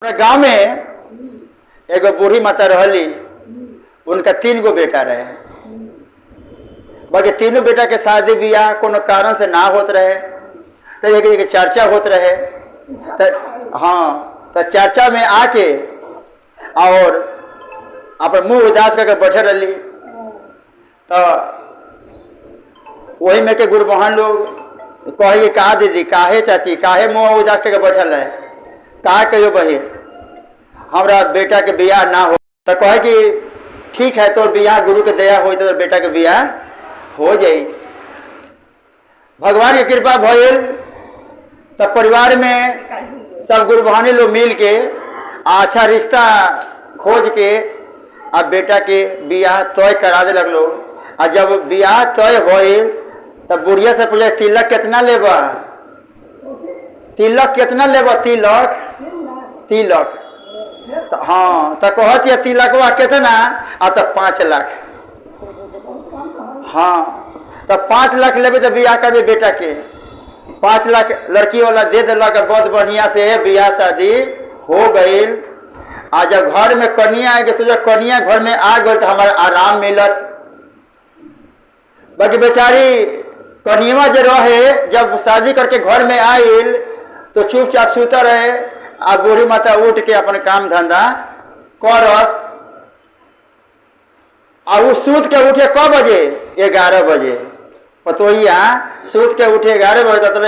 हमारे गांव में एगो बूढ़ी माता रहली। उनका 3 गो बेटा रहे। बाकी तीनों बेटा के शादी ब्याह कोनो कारण से ना होत रहे। तो एक चर्चा होत रहे। तो चर्चा में आके और अपन मुंह उदास करके बैठे रही। तो वही में के गुरुबहन लोग कहे कहा दीदी काहे चाची काहे मुंह उदास करके बैठल है, कहा कहो बही हमारा बेटा के बियाह ना हो। तो कहे कि ठीक है तो बियाह गुरु के दया हो तो बेटा के बियाह हो जाये। भगवान की कृपा भइल। तो परिवार में सब गुरुबहानी लोग मिल के अच्छा रिश्ता खोज के अब बेटा के बियाह तय करा दे लगलो। और जब बियाह तय होइल तब बुढ़िया से पूछे तिलक कितना लेबा, तिलक कितना लेबा, तिलक तो हाँ तो कहती तिलकवा कितना आ तो 5 लाख। हाँ तो 5 लाख लेबे तो बियाह करबे बेटा के। 5 लाख लड़की वाला दे दिलक। बहुत बढ़िया से बियाह शादी हो गई। आ जब घर में कन्या आए सोचा कन्या घर में आ गई तो हमारा आराम मिलत। बाकी बेचारी कन्या जो रहे जब शादी करके घर में आयल तो चुपचाप सुता रहे। आ बूढ़ी माता उठ के अपन काम धंधा करस। आ वो सूत के उठे कब बजे 11 बजे। पतोहिया सूत के उठे 11 बजे। तो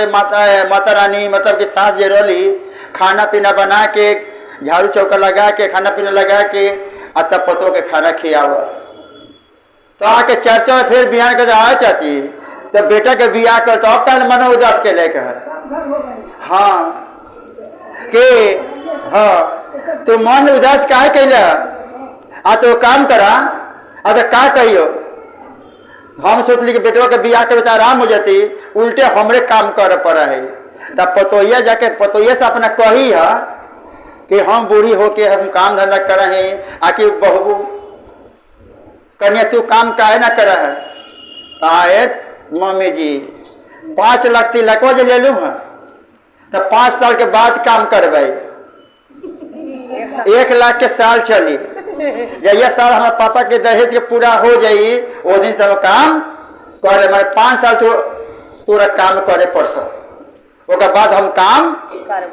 माता रानी मतलब कि सास जे रही खाना पीना बना के झाड़ू चौका लगा के खाना पीना लगा के आ तब पतो के खाना खियावस। तो आके चर्चा में फिर बिहान के आया चाची तो बेटा के बियाह कर तो अब कल मनो उदास के लेके है। हाँ के हाँ तो मन उदास काहे कैला आ तो काम करा आ तो का कहियो। हम सोचली कि बेटवा के बियाह करे तो आराम हो जाती, उल्टे हमरे काम कर पड़ा है। तब पतोहिया जाके पतोहिया से अपना कही है कि हम बूढ़ी होके हम काम धंधा कर है आकि बहू कन्या तू काम काहे ना कर है। आए मम्मी जी 5 लाख तिलकवा जो ले लू है तो 5 साल के बाद काम करवाई। 1 लाख के साल चली। जैया साल हमारे पापा के दहेज के पूरा हो जाई वो दिन से हम काम करे। हमारे 5 साल तो पूरा काम करे पड़ता। उसके बाद हम काम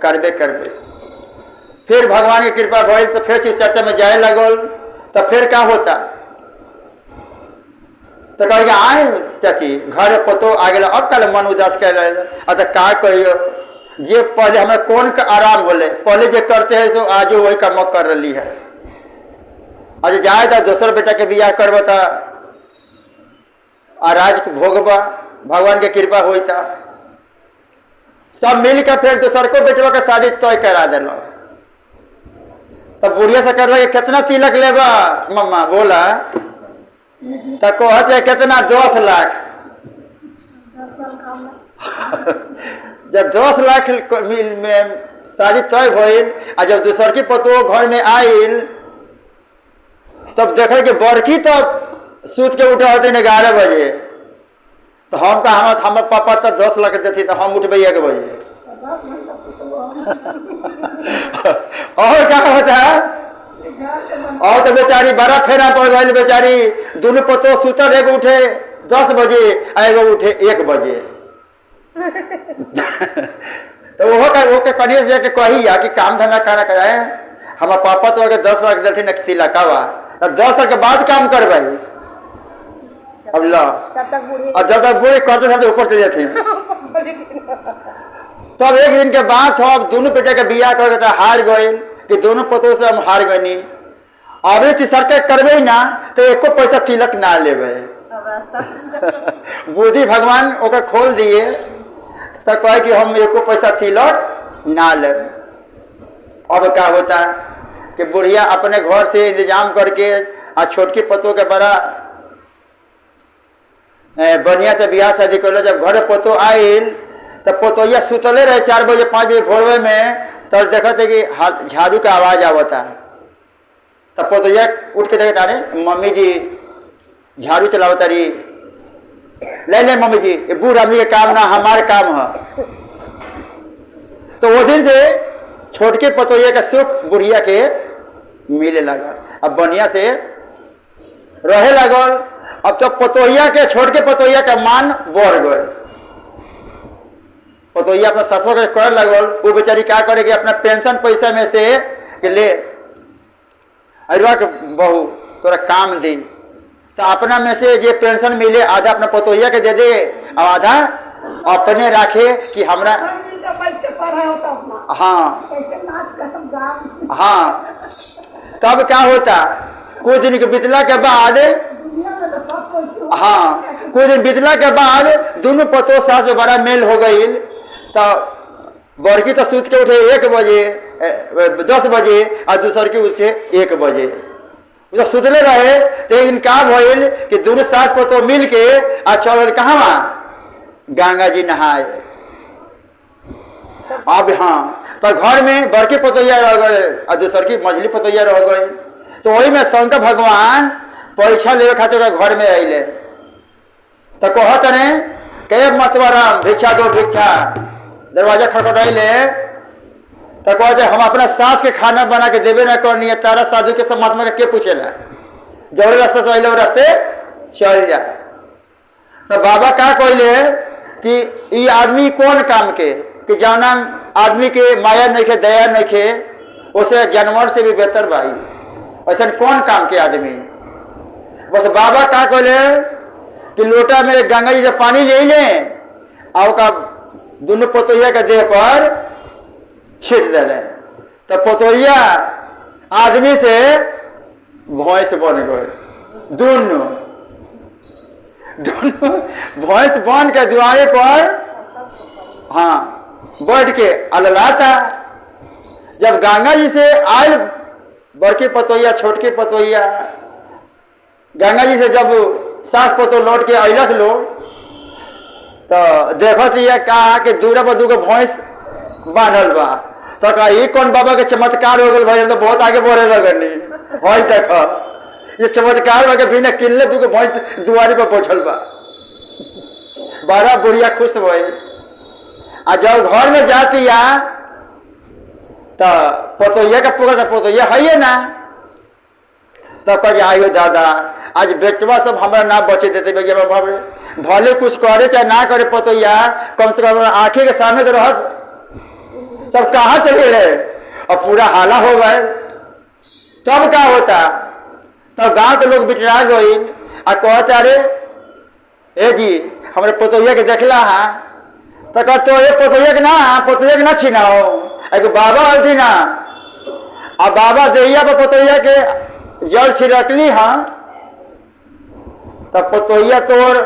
करबे करबे। फिर भगवान की कृपा भइल तो फिर शिव चर्चा में जाए लगल। तो फिर क्या होता तो कहे आए चाची घर पतो आ गया। अब कल मन उदास कर तो का कहियो जे पहले हमें कौन का आराम होले पहले जो करते हैं तो आज वही काम कर रही है। आज जाए तो दूसर बेटा के बियाह करबा राज भोगबा भगवान के कृपा होता। सब मिल कर फिर दूसर को बेटवा का शादी तय करा दिल। तब बुढ़िया से कर कितना तिलक लेबा मम्मा बोला तो कहते कितना 10 लाख। जब 10 लाख में शादी तय भइल आ जब दूसर की पतो घर में आयल तब देखे कि बड़की तो सूत के उठे होते 11 बजे। तो हम का हमारे पापा तो 10 लाख देती तो हम उठबे 1 बजे। और क्या होता है और तो बेचारी बड़ा फेरा पड़ गई। बेचारी दोनों पतो सुतर एगो उठे 10 बजे एगो उठे 1 बजे। तो वो के कनिया से जाके कही कि काम धंधा करा कराए हमारे पापा तो 10 लाख देती न तिलकवा तो 10 लाख के बाद काम करवाई। अब ला और जब तक बूढ़ी करते थे ऊपर चले जाते। तब एक दिन के बाद तो अब दोनों बेटे के बियाह करके हार गए कि दोनों पतों से हम हार गए। अभी तीसर के करबे ना तो एको पैसा तिलक ना लेबे। बुद्धि भगवान ओकर खोल दिए तो कहे कि हम एको पैसा तिलक ना ले। अब क्या होता है कि बुढ़िया अपने घर से इंतजाम करके आ छोटकी पतों के बड़ा बढ़िया से बियाह शादी कर। जब घर पतो आयल तो पतोहिया सुतले रहे 4 बजे 5 बजे भोरवे में। तो देखते कि झाड़ू का आवाज आवता है। तब पतोहिया उठ के देखता अरे मम्मी जी झाड़ू चलावता रही। ले मम्मी जी ये बूढ़ आदमी के काम ना हमारे काम है। तो वो दिन से छोटके पतोहिया का सुख बुढ़िया के मिले लगल। अब बढ़िया से रहे लगल। अब तो पतोहिया के छोटके पतोहिया का मान बढ़ गए। पतोहिया अपना ससुर के कर लगल। वो बेचारी क्या करेगी, अपना पेंशन पैसा में से कि ले रख बहू तोरा काम दी, तो अपना में से जे पेंशन मिले आधा अपना पतोहिया के दे दे और आधा अपने रखे कि हमरा। हाँ हाँ, तब क्या होता, कुछ दिन के बीतला के बाद, हाँ कुछ दिन बीतला के बाद दोनों पतो सास में बड़ा मेल हो गई। तो बड़की तो सूत के उठे 1 बजे 10 बजे और दूसर की उठे 1 बजे। तो सुतले रहे। तो एक दिन का भइल कि दोनों सास पतो मिल के आ चल कहाँ गंगा जी नहाए। अब हाँ, तो घर में बड़की पतोहिया रह गए और दूसर की मझली पतोहिया रह गए। तो वही में शंकर भगवान परीक्षा लेवे खातिर घर में अले। तो कहत ने के मतवाराम भिक्षा दो भिक्षा। दरवाजा खटखटाइले तो कहते हम अपना सास के खाना बना के देवे ना करनी है, तारा साधु के सब महात्मा के पूछेला, जो रास्ते से अले वो रास्ते चल जा। तो बाबा क्या कहले कि ये आदमी कौन काम के, कि जौना आदमी के माया नहीं खे दया नहीं खे उसे जानवर से भी बेहतर भाई, ऐसा कौन काम के आदमी। बस बाबा क्या कहले कि लोटा में गंगा जी से पानी ले लें और का दोनों पतोहिया के देह पर छिट दिले। तो पतोहिया आदमी से भैंस बन गए। दोनों भैंस बन के द्वारे पर हाँ बैठ के अललाता। जब गंगा जी से आयल बड़के पतोहिया छोटके पतोहिया, गंगा जी से जब सास पतो लौट के अयलक लोग, तो देखत ये कहा कि दूरा पर दूगो भैंस बांधल बा। तो कहा ये कौन बाबा के चमत्कार हो गल भाई, हम तो बहुत आगे बढ़े लगनी। हई देख ये चमत्कार बा के बिना किनले दूगो भैंस दुआरी पर बैठल बा। बड़ा बुढ़िया खुश भई। आ जब घर में जाती या तो पतोहिया का पुकार, पतोहिया है ना। तो कह आइयो दादा आज बेचवा सब हमरा ना बचे देते, भले कुछ करे चाहे ना करे पतोहिया कम से कम आंखें के सामने तो रहत। सब कहाँ चले रहे और पूरा हाला हो गए। तब क्या होता, तब गांव के लोग बिटरा गई और कहते अरे ए जी हमारे पतोहिया के देखला है। तो कहते ये पतोहिया के ना छीनाओ, एक बाबा अलथी ना। अब बाबा देहिया पर पतोहिया के जल छिड़कली हाँ, तब पतोहिया तोर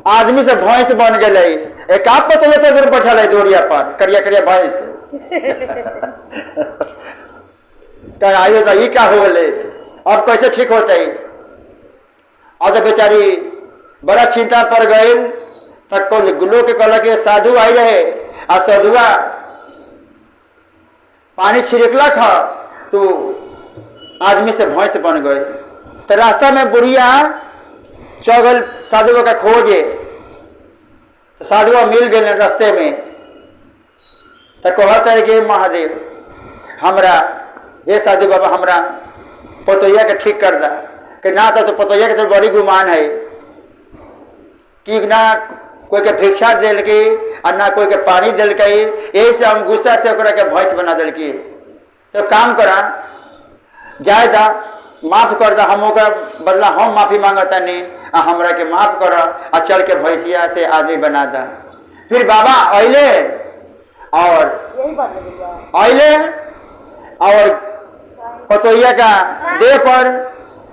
आदमी से भैंस बन गए। एक आप पतोहिया तो जरूर बैठल है दोरिया पर करिया करिया भैंस। आइयो तो ये क्या हो गए, अब कैसे ठीक होते। और तो बेचारी बड़ा चिंता पड़ गई। तक गुलो के कहला के साधु आई रहे और साधुआ पानी छिड़कला खा तो आदमी से भैंस बन गए। तो रास्ता में बुढ़िया चौगल साधुआ का खोजे। तो साधुआ मिल गए रास्ते में। तो कहता है कि महादेव हमरा ये साधु बाबा हमरा पतोहिया के ठीक कर दा। कि ना तो पतोहिया के तो बड़ी गुमान है कि ना कोई के भिक्षा दिल के और ना कोई के पानी दिल के, यही से हम गुस्सा से के भैंस बना दिल की। तो काम करा जाए दा माफ कर दा, हम ओकर बदला हम माफी मांगता नहीं आ हमरा के माफ कर और चल के भैंसिया से आदमी बना दा। फिर बाबा अले और पतोहिया का देह पर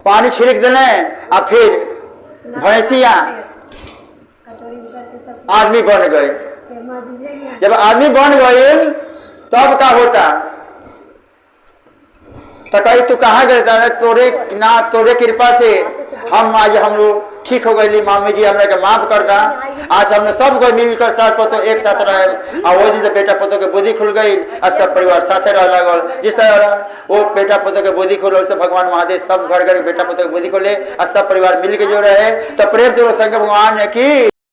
पानी छिड़क देने और फिर भैंसिया आदमी बन गए। जब आदमी बन गए तब क्या होता, तो कही तू कहाँ गए था, तोरे कृपा से हम लोग ठीक हो गए। मामी जी हमरा के माफ कर दा। आज हमने सब कोई मिलकर साथ पतो एक साथ रहे और वो दिन से बेटा पतो के बुद्धि खुल गई और सब परिवार साथे रह लगल। जिस तरह वो बेटा पतो के बुद्धि खुल से भगवान महादेव सब घर घर बेटा पतो के बुद्धि खोले और सब परिवार मिल के जो रहे। तो प्रेम जो संग भगवान है की